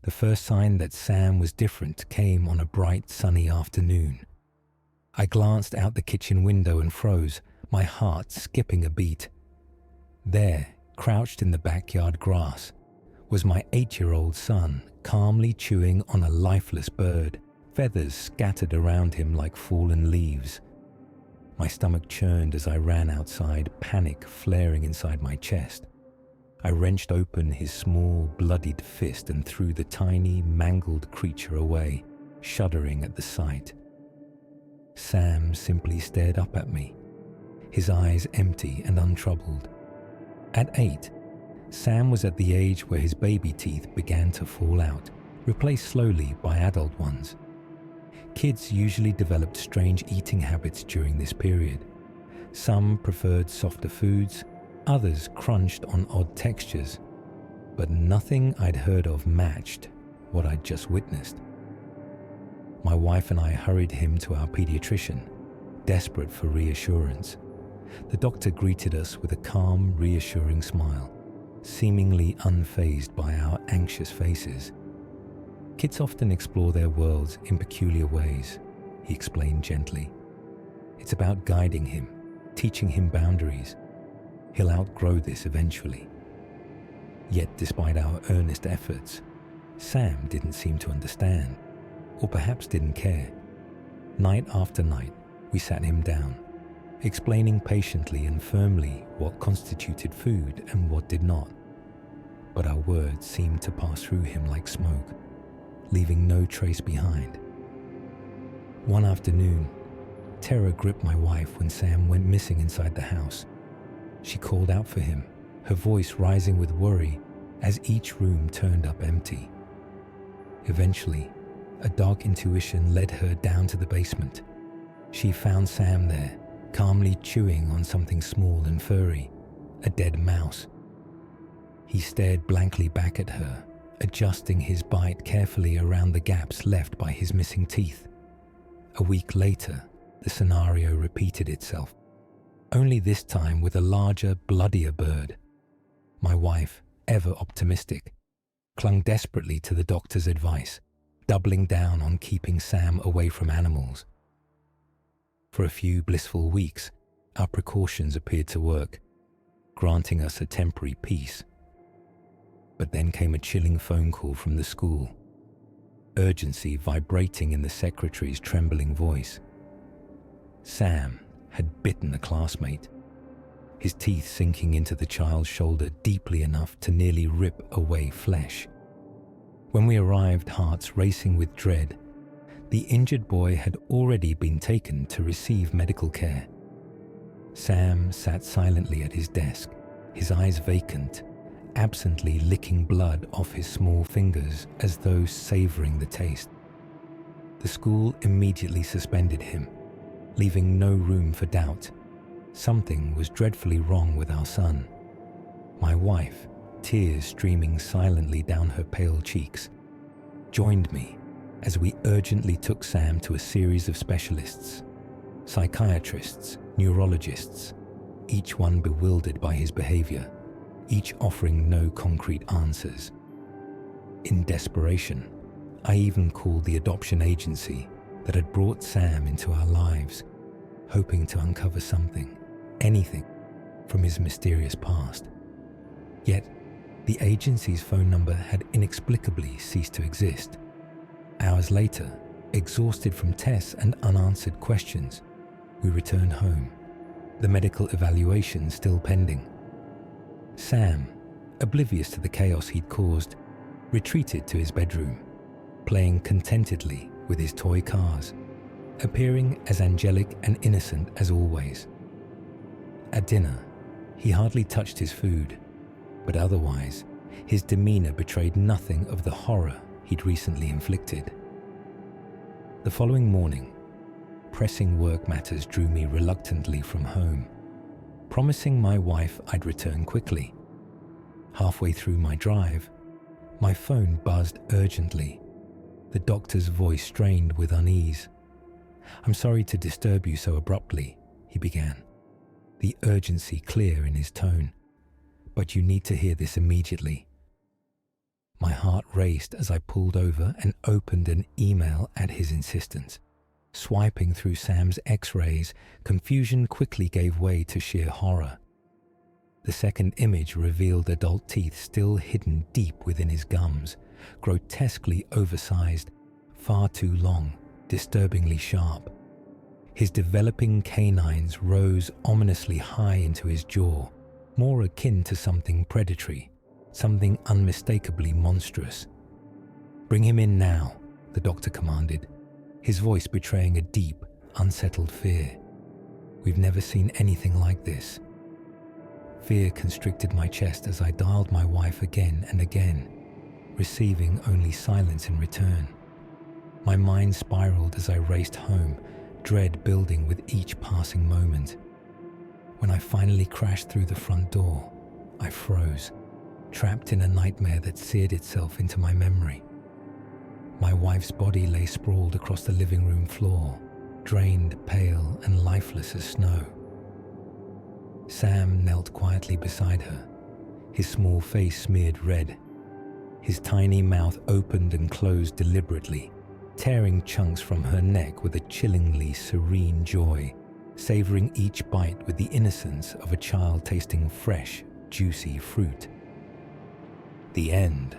The first sign that Sam was different came on a bright, sunny afternoon. I glanced out the kitchen window and froze, my heart skipping a beat. There, crouched in the backyard grass, was my 8-year-old son, calmly chewing on a lifeless bird, feathers scattered around him like fallen leaves. My stomach churned as I ran outside, panic flaring inside my chest. I wrenched open his small, bloodied fist and threw the tiny, mangled creature away, shuddering at the sight. Sam simply stared up at me, his eyes empty and untroubled. At 8, Sam was at the age where his baby teeth began to fall out, replaced slowly by adult ones. Kids usually developed strange eating habits during this period. Some preferred softer foods, others crunched on odd textures, but nothing I'd heard of matched what I'd just witnessed. My wife and I hurried him to our pediatrician, desperate for reassurance. The doctor greeted us with a calm, reassuring smile, seemingly unfazed by our anxious faces. Kids often explore their worlds in peculiar ways, he explained gently. It's about guiding him, teaching him boundaries. He'll outgrow this eventually. Yet despite our earnest efforts, Sam didn't seem to understand, or perhaps didn't care. Night after night, we sat him down, explaining patiently and firmly what constituted food and what did not. But our words seemed to pass through him like smoke, leaving no trace behind. One afternoon, terror gripped my wife when Sam went missing inside the house. She called out for him, her voice rising with worry as each room turned up empty. Eventually, a dark intuition led her down to the basement. She found Sam there, calmly chewing on something small and furry, a dead mouse. He stared blankly back at her, adjusting his bite carefully around the gaps left by his missing teeth. A week later, the scenario repeated itself, only this time with a larger, bloodier bird. My wife, ever optimistic, clung desperately to the doctor's advice, doubling down on keeping Sam away from animals. For a few blissful weeks, our precautions appeared to work, granting us a temporary peace. But then came a chilling phone call from the school, urgency vibrating in the secretary's trembling voice. Sam had bitten a classmate, his teeth sinking into the child's shoulder deeply enough to nearly rip away flesh. When we arrived, hearts racing with dread, the injured boy had already been taken to receive medical care. Sam sat silently at his desk, his eyes vacant, absently licking blood off his small fingers as though savoring the taste. The school immediately suspended him, leaving no room for doubt. Something was dreadfully wrong with our son. My wife, tears streaming silently down her pale cheeks, joined me as we urgently took Sam to a series of specialists, psychiatrists, neurologists, each one bewildered by his behavior, each offering no concrete answers. In desperation, I even called the adoption agency that had brought Sam into our lives, hoping to uncover something, anything, from his mysterious past. Yet, the agency's phone number had inexplicably ceased to exist. Hours later, exhausted from tests and unanswered questions, we returned home, the medical evaluation still pending. Sam, oblivious to the chaos he'd caused, retreated to his bedroom, playing contentedly with his toy cars, appearing as angelic and innocent as always. At dinner, he hardly touched his food, but otherwise, his demeanor betrayed nothing of the horror he'd recently inflicted. The following morning, pressing work matters drew me reluctantly from home, promising my wife I'd return quickly. Halfway through my drive, my phone buzzed urgently, the doctor's voice strained with unease. "I'm sorry to disturb you so abruptly," he began, the urgency clear in his tone, "but you need to hear this immediately." My heart raced as I pulled over and opened an email at his insistence. Swiping through Sam's x-rays, confusion quickly gave way to sheer horror. The second image revealed adult teeth still hidden deep within his gums, grotesquely oversized, far too long, disturbingly sharp. His developing canines rose ominously high into his jaw, more akin to something predatory, something unmistakably monstrous. "Bring him in now," the doctor commanded, his voice betraying a deep, unsettled fear. "We've never seen anything like this." Fear constricted my chest as I dialed my wife again and again, receiving only silence in return. My mind spiraled as I raced home, dread building with each passing moment. When I finally crashed through the front door, I froze, trapped in a nightmare that seared itself into my memory. My wife's body lay sprawled across the living room floor, drained, pale, and lifeless as snow. Sam knelt quietly beside her, his small face smeared red. His tiny mouth opened and closed deliberately, tearing chunks from her neck with a chillingly serene joy, savoring each bite with the innocence of a child tasting fresh, juicy fruit. The end.